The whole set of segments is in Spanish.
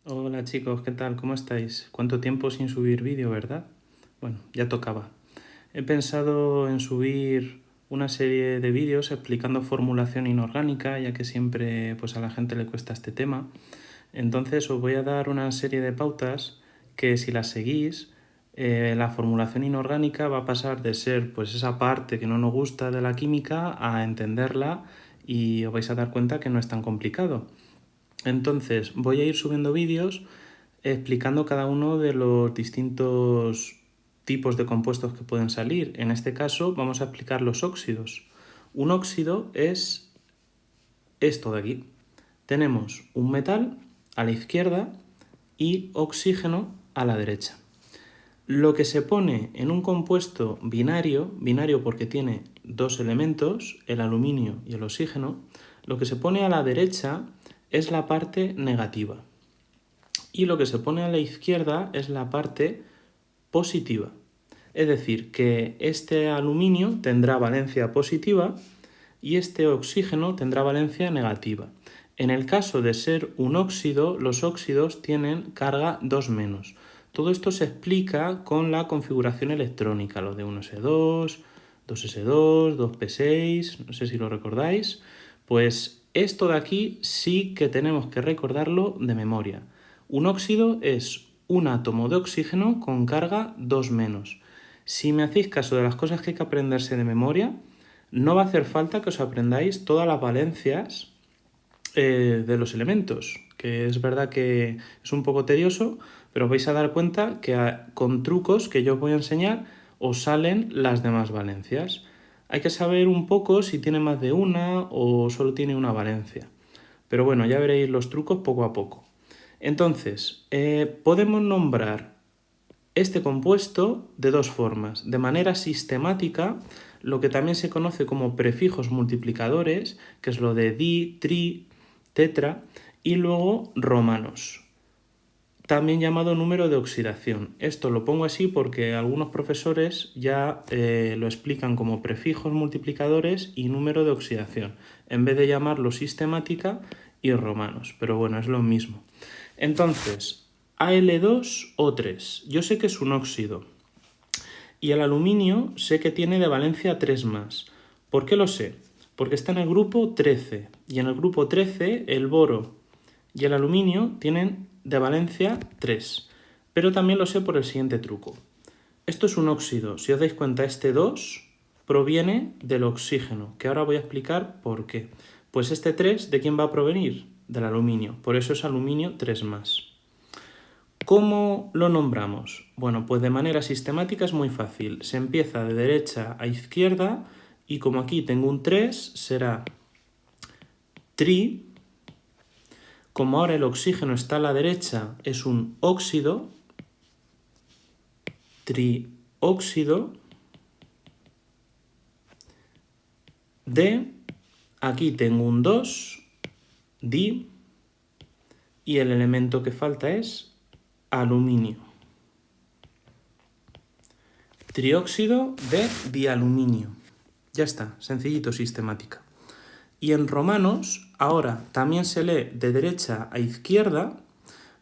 Hola chicos, ¿qué tal? ¿Cómo estáis? ¿Cuánto tiempo sin subir vídeo, verdad? Bueno, ya tocaba. He pensado en subir una serie de vídeos explicando formulación inorgánica, ya que siempre pues, a la gente le cuesta este tema. Entonces os voy a dar una serie de pautas que si las seguís, la formulación inorgánica va a pasar de ser pues esa parte que no nos gusta de la química a entenderla y os vais a dar cuenta que no es tan complicado. Entonces voy a ir subiendo vídeos explicando cada uno de los distintos tipos de compuestos que pueden salir. En este caso vamos a explicar los óxidos. Un óxido es esto de aquí. Tenemos un metal a la izquierda y oxígeno a la derecha. Lo que se pone en un compuesto binario, binario porque tiene dos elementos, el aluminio y el oxígeno, lo que se pone a la derecha es la parte negativa y lo que se pone a la izquierda es la parte positiva. Es decir, que este aluminio tendrá valencia positiva y este oxígeno tendrá valencia negativa. En el caso de ser un óxido, los óxidos tienen carga 2-. Todo esto se explica con la configuración electrónica, lo de 1s2, 2s2, 2p6, no sé si lo recordáis. Pues esto de aquí sí que tenemos que recordarlo de memoria. Un óxido es un átomo de oxígeno con carga 2-. Si me hacéis caso de las cosas que hay que aprenderse de memoria, no va a hacer falta que os aprendáis todas las valencias de los elementos, que es verdad que es un poco tedioso, pero os vais a dar cuenta que con trucos que yo os voy a enseñar os salen las demás valencias. Hay que saber un poco si tiene más de una o solo tiene una valencia. Pero bueno, ya veréis los trucos poco a poco. Entonces, podemos nombrar este compuesto de dos formas. De manera sistemática, lo que también se conoce como prefijos multiplicadores, que es lo de di, tri, tetra, y luego romanos, también llamado número de oxidación. Esto lo pongo así porque algunos profesores ya lo explican como prefijos multiplicadores y número de oxidación, en vez de llamarlo sistemática y romanos, pero bueno, es lo mismo. Entonces, Al2O3, yo sé que es un óxido, y el aluminio sé que tiene de valencia 3+. ¿Por qué lo sé? Porque está en el grupo 13, y en el grupo 13 el boro y el aluminio tienen de valencia 3. Pero también lo sé por el siguiente truco. Esto es un óxido. Si os dais cuenta, este 2 proviene del oxígeno, que ahora voy a explicar por qué. Pues este 3, ¿de quién va a provenir? Del aluminio. Por eso es aluminio 3+. ¿Cómo lo nombramos? Bueno, pues de manera sistemática es muy fácil. Se empieza de derecha a izquierda y como aquí tengo un 3, será tri. Como ahora el oxígeno está a la derecha, es un óxido, trióxido de, aquí tengo un 2, di, y el elemento que falta es aluminio. Trióxido de dialuminio. Ya está, sencillito, sistemática. Y en romanos, ahora también se lee de derecha a izquierda,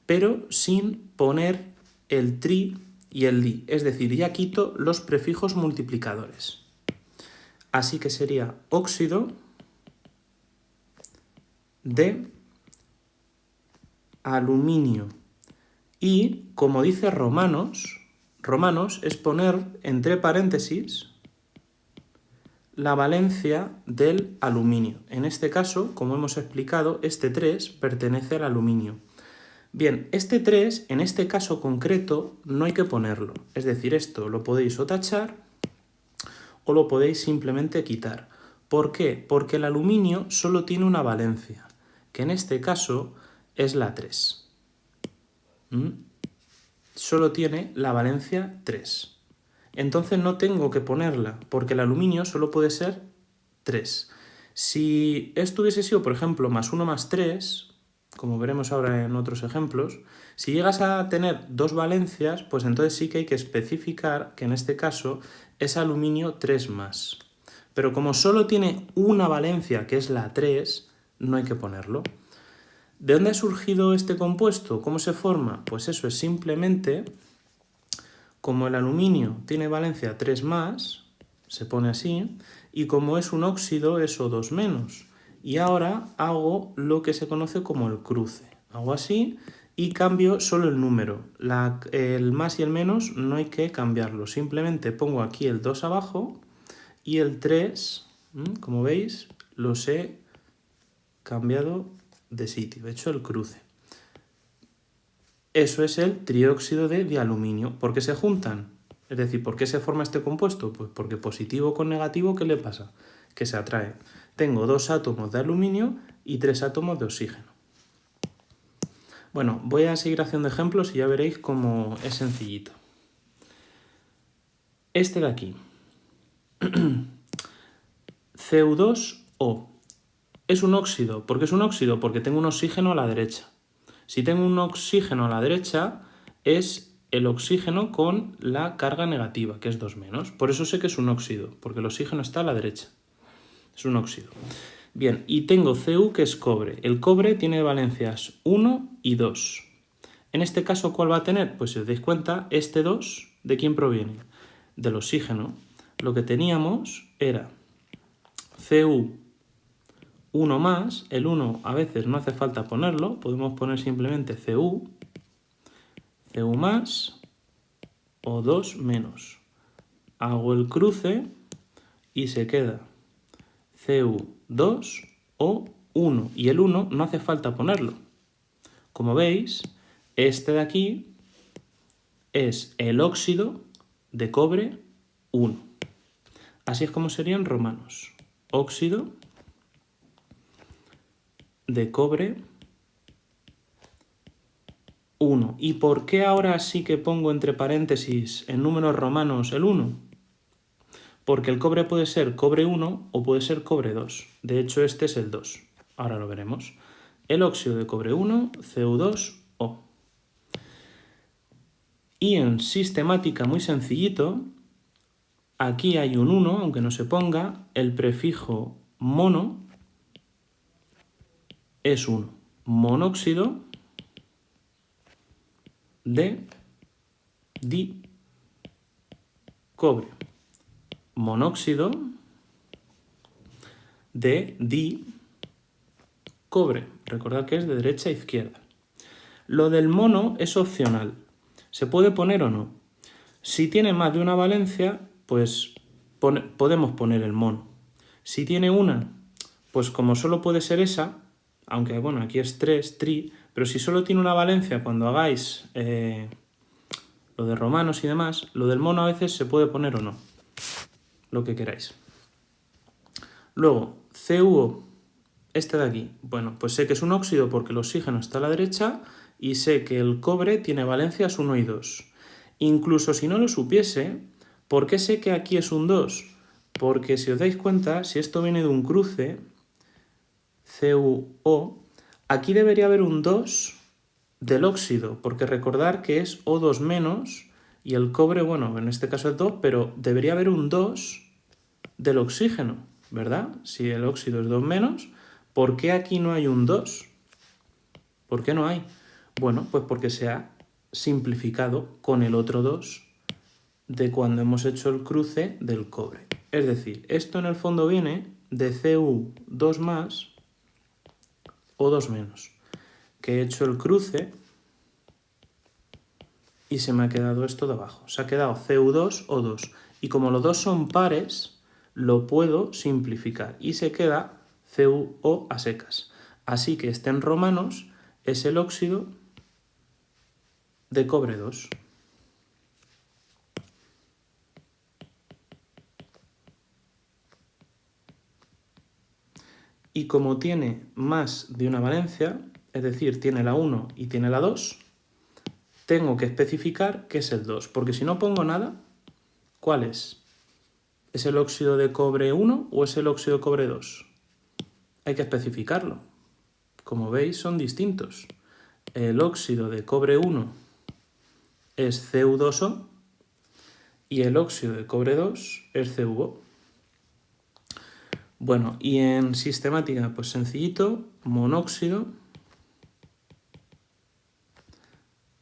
pero sin poner el tri y el di. Es decir, ya quito los prefijos multiplicadores. Así que sería óxido de aluminio. Y, como dice romanos, romanos es poner entre paréntesis la valencia del aluminio. En este caso, como hemos explicado, este 3 pertenece al aluminio. Bien, este 3, en este caso concreto, no hay que ponerlo. Es decir, esto lo podéis o tachar o lo podéis simplemente quitar. ¿Por qué? Porque el aluminio solo tiene una valencia, que en este caso es la 3. Solo tiene la valencia 3. Entonces no tengo que ponerla, porque el aluminio solo puede ser 3. Si esto hubiese sido, por ejemplo, +1 más 3, como veremos ahora en otros ejemplos, si llegas a tener dos valencias, pues entonces sí que hay que especificar que en este caso es aluminio 3+. Pero como solo tiene una valencia, que es la 3, no hay que ponerlo. ¿De dónde ha surgido este compuesto? ¿Cómo se forma? Pues eso es simplemente, como el aluminio tiene valencia 3+, se pone así, y como es un óxido es O2-. Y ahora hago lo que se conoce como el cruce. Hago así y cambio solo el número. El más y el menos no hay que cambiarlo. Simplemente pongo aquí el 2 abajo y el 3, como veis, los he cambiado de sitio. He hecho el cruce. Eso es el trióxido de dialuminio. ¿Por qué se juntan? Es decir, ¿por qué se forma este compuesto? Pues porque positivo con negativo, ¿qué le pasa? Que se atrae. Tengo 2 átomos de aluminio y 3 átomos de oxígeno. Bueno, voy a seguir haciendo ejemplos y ya veréis cómo es sencillito. Este de aquí. Cu2O. Es un óxido. ¿Por qué es un óxido? Porque tengo un oxígeno a la derecha. Si tengo un oxígeno a la derecha, es el oxígeno con la carga negativa, que es 2-. Por eso sé que es un óxido, porque el oxígeno está a la derecha. Es un óxido. Bien, y tengo Cu, que es cobre. El cobre tiene valencias 1 y 2. En este caso, ¿cuál va a tener? Pues si os dais cuenta, este 2, ¿de quién proviene? Del oxígeno. Lo que teníamos era Cu 1+, el 1 a veces no hace falta ponerlo, podemos poner simplemente Cu más o 2-. Hago el cruce y se queda Cu2 o 1. Y el 1 no hace falta ponerlo. Como veis, este de aquí es el óxido de cobre 1. Así es como serían romanos. Óxido de cobre 1. ¿Y por qué ahora sí que pongo entre paréntesis en números romanos el 1? Porque el cobre puede ser cobre 1 o puede ser cobre 2. De hecho, este es el 2. Ahora lo veremos. El óxido de cobre 1, Cu2O. Y en sistemática muy sencillito, aquí hay un 1, aunque no se ponga, el prefijo mono es 1. Monóxido de cobre. Monóxido de cobre. Recordad que es de derecha a izquierda. Lo del mono es opcional. ¿Se puede poner o no? Si tiene más de una valencia, pues podemos poner el mono. Si tiene una, pues como solo puede ser esa, aunque bueno, aquí es 3, tri, pero si solo tiene una valencia cuando hagáis lo de romanos y demás, lo del mono a veces se puede poner o no, lo que queráis. Luego, CuO, este de aquí, bueno, pues sé que es un óxido porque el oxígeno está a la derecha y sé que el cobre tiene valencias 1 y 2. Incluso si no lo supiese, ¿por qué sé que aquí es un 2? Porque si os dais cuenta, si esto viene de un cruce, CuO, aquí debería haber un 2 del óxido, porque recordar que es O2- y el cobre, bueno, en este caso es 2, pero debería haber un 2 del oxígeno, ¿verdad? Si el óxido es 2-, ¿por qué aquí no hay un 2? ¿Por qué no hay? Bueno, pues porque se ha simplificado con el otro 2 de cuando hemos hecho el cruce del cobre. Es decir, esto en el fondo viene de Cu2+ o 2-, que he hecho el cruce y se me ha quedado esto de abajo. Se ha quedado Cu2 o 2. Y como los dos son pares, lo puedo simplificar y se queda CuO a secas. Así que este en romanos es el óxido de cobre 2. Y como tiene más de una valencia, es decir, tiene la 1 y tiene la 2, tengo que especificar qué es el 2, porque si no pongo nada, ¿cuál es? ¿Es el óxido de cobre 1 o es el óxido de cobre 2? Hay que especificarlo. Como veis, son distintos. El óxido de cobre 1 es Cu2O y el óxido de cobre 2 es CuO. Bueno, y en sistemática, pues sencillito, monóxido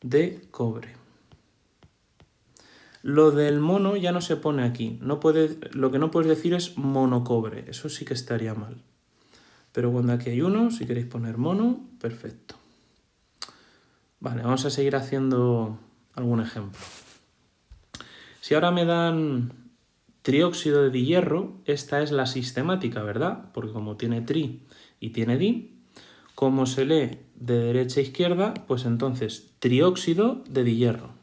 de cobre. Lo del mono ya no se pone aquí. Lo que no puedes decir es monocobre. Eso sí que estaría mal. Pero cuando aquí hay uno, si queréis poner mono, perfecto. Vale, vamos a seguir haciendo algún ejemplo. Si ahora me dan trióxido de dihierro, esta es la sistemática, ¿verdad? Porque como tiene tri y tiene di, como se lee de derecha a izquierda, pues entonces trióxido de dihierro.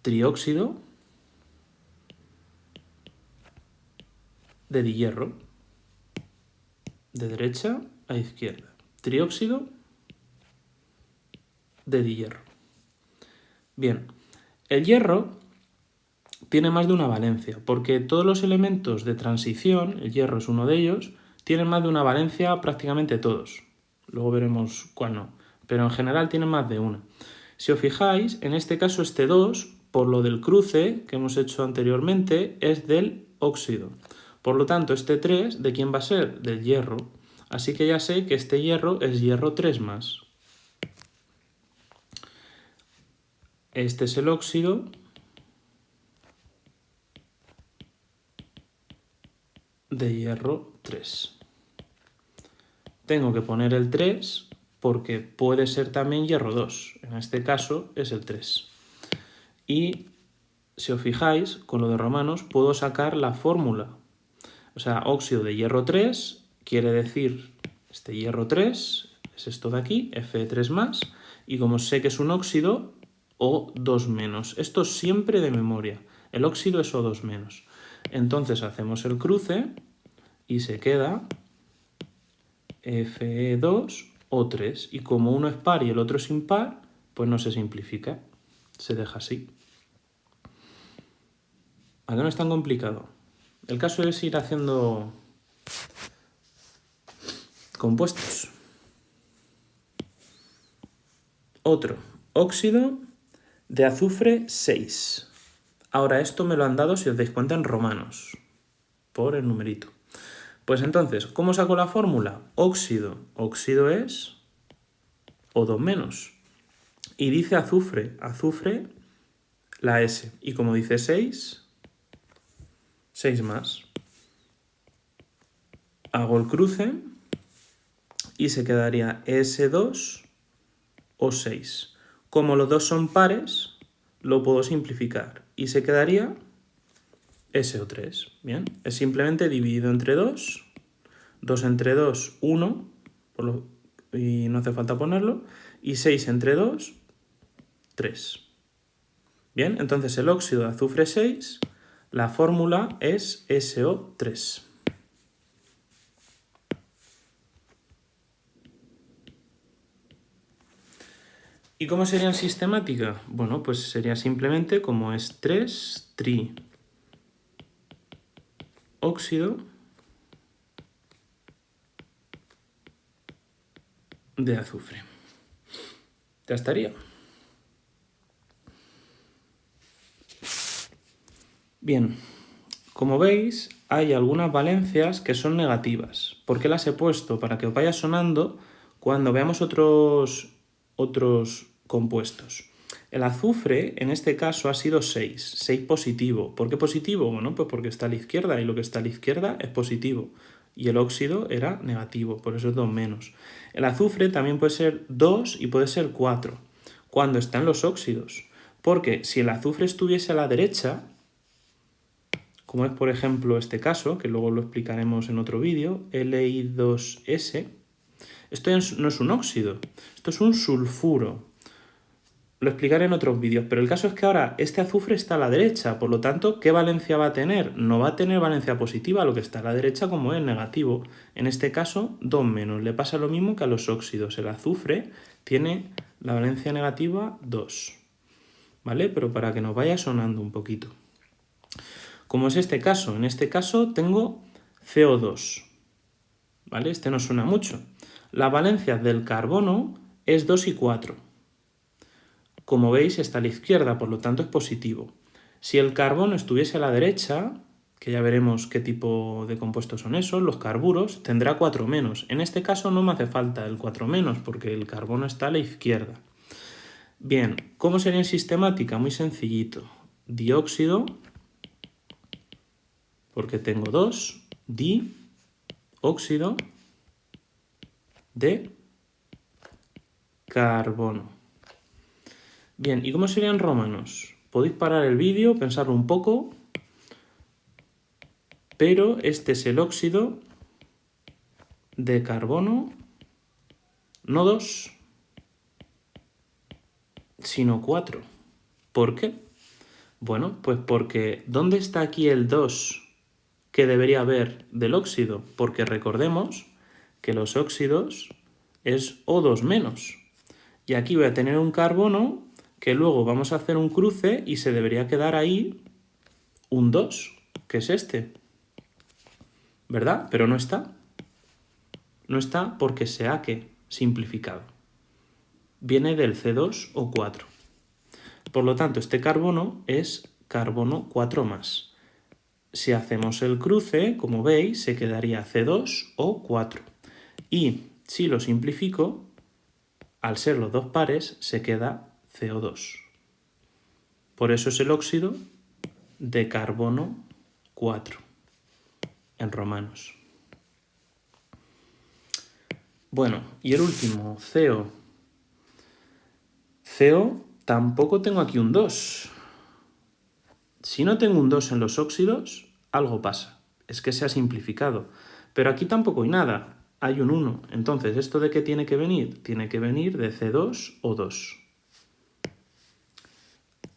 Trióxido de dihierro. De derecha a izquierda. Trióxido de dihierro. Bien, el hierro tiene más de una valencia, porque todos los elementos de transición, el hierro es uno de ellos, tienen más de una valencia prácticamente todos. Luego veremos cuál no, pero en general tienen más de una. Si os fijáis, en este caso este 2, por lo del cruce que hemos hecho anteriormente, es del óxido. Por lo tanto, este 3, ¿de quién va a ser? Del hierro. Así que ya sé que este hierro es hierro 3+. Este es el óxido de hierro 3. Tengo que poner el 3 porque puede ser también hierro 2. En este caso es el 3. Y si os fijáis, con lo de romanos puedo sacar la fórmula. O sea, óxido de hierro 3 quiere decir este hierro 3, es esto de aquí, Fe3+, y como sé que es un óxido, O2-. Esto siempre de memoria. El óxido es O2-. Entonces hacemos el cruce y se queda Fe2O3. Y como uno es par y el otro es impar, pues no se simplifica. Se deja así. ¿A qué no es tan complicado? El caso es ir haciendo compuestos. Otro, óxido de azufre 6. Ahora esto me lo han dado, si os dais cuenta, en romanos, por el numerito. Pues entonces, ¿cómo saco la fórmula? Óxido. Óxido es O2-. Y dice azufre. Azufre, la S. Y como dice 6, 6+. Hago el cruce y se quedaría S2O6. Como los dos son pares, lo puedo simplificar. Y se quedaría SO3. Bien, es simplemente dividido entre 2. 2 entre 2, 1. Y no hace falta ponerlo. Y 6 entre 2, 3. Bien, entonces el óxido de azufre 6, la fórmula es SO3. ¿Y cómo sería en sistemática? Bueno, pues sería simplemente como es 3 tri óxido de azufre. Ya estaría. Bien, como veis, hay algunas valencias que son negativas. ¿Por qué las he puesto? Para que os vaya sonando cuando veamos otros compuestos. El azufre, en este caso, ha sido 6. 6 positivo. ¿Por qué positivo? Bueno, pues porque está a la izquierda y lo que está a la izquierda es positivo. Y el óxido era negativo, por eso es 2-. El azufre también puede ser 2 y puede ser 4 cuando están los óxidos. Porque si el azufre estuviese a la derecha, como es por ejemplo este caso, que luego lo explicaremos en otro vídeo, Li2S, esto no es un óxido, esto es un sulfuro. Lo explicaré en otros vídeos, pero el caso es que ahora este azufre está a la derecha, por lo tanto, ¿qué valencia va a tener? No va a tener valencia positiva, lo que está a la derecha como es negativo. En este caso, 2-. Le pasa lo mismo que a los óxidos. El azufre tiene la valencia negativa 2. ¿Vale? Pero para que nos vaya sonando un poquito. Como es este caso, en este caso tengo CO2. ¿Vale? Este no suena mucho. La valencia del carbono es 2 y 4. Como veis está a la izquierda, por lo tanto es positivo. Si el carbono estuviese a la derecha, que ya veremos qué tipo de compuestos son esos, los carburos, tendrá 4-. En este caso no me hace falta el 4- porque el carbono está a la izquierda. Bien, ¿cómo sería en sistemática? Muy sencillito. Dióxido, porque tengo 2, dióxido de carbono. Bien, ¿y cómo serían romanos? Podéis parar el vídeo, pensarlo un poco, pero este es el óxido de carbono, no 2, sino 4. ¿Por qué? Bueno, pues porque ¿dónde está aquí el 2 que debería haber del óxido? Porque recordemos que los óxidos es O2-. Y aquí voy a tener un carbono que luego vamos a hacer un cruce y se debería quedar ahí un 2, que es este. ¿Verdad? Pero no está. No está porque se ha simplificado. Viene del C2O4. Por lo tanto, este carbono es carbono 4+. Si hacemos el cruce, como veis, se quedaría C2O4. Y si lo simplifico, al ser los dos pares, se queda CO2. Por eso es el óxido de carbono 4 en romanos. Bueno, y el último, CO. CO tampoco tengo aquí un 2. Si no tengo un 2 en los óxidos, algo pasa. Es que se ha simplificado. Pero aquí tampoco hay nada. Hay un 1. Entonces, ¿esto de qué tiene que venir? Tiene que venir de C2O2.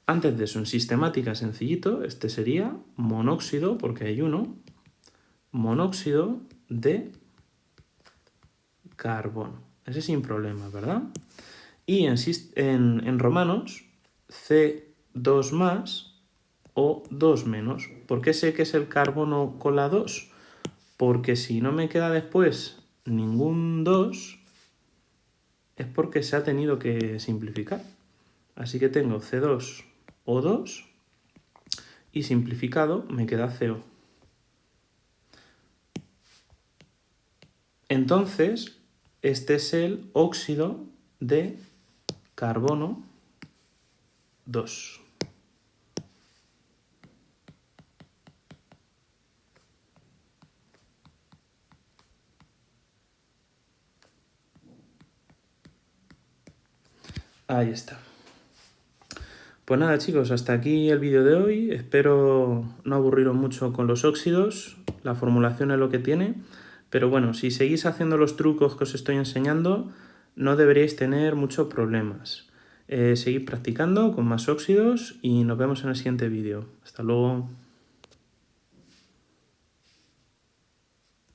Antes de eso, en sistemática sencillito, este sería monóxido, porque hay uno, monóxido de carbono. Ese sin problemas, ¿verdad? Y en romanos, C2+ o 2-. ¿Por qué sé que es el carbono con la 2? Porque si no me queda después ningún 2, es porque se ha tenido que simplificar. Así que tengo C2O2 y simplificado me queda CO. Entonces, este es el óxido de carbono 2. Ahí está. Pues nada, chicos, hasta aquí el vídeo de hoy. Espero no aburriros mucho con los óxidos. La formulación es lo que tiene. Pero bueno, si seguís haciendo los trucos que os estoy enseñando, no deberíais tener muchos problemas. Seguid practicando con más óxidos y nos vemos en el siguiente vídeo. Hasta luego.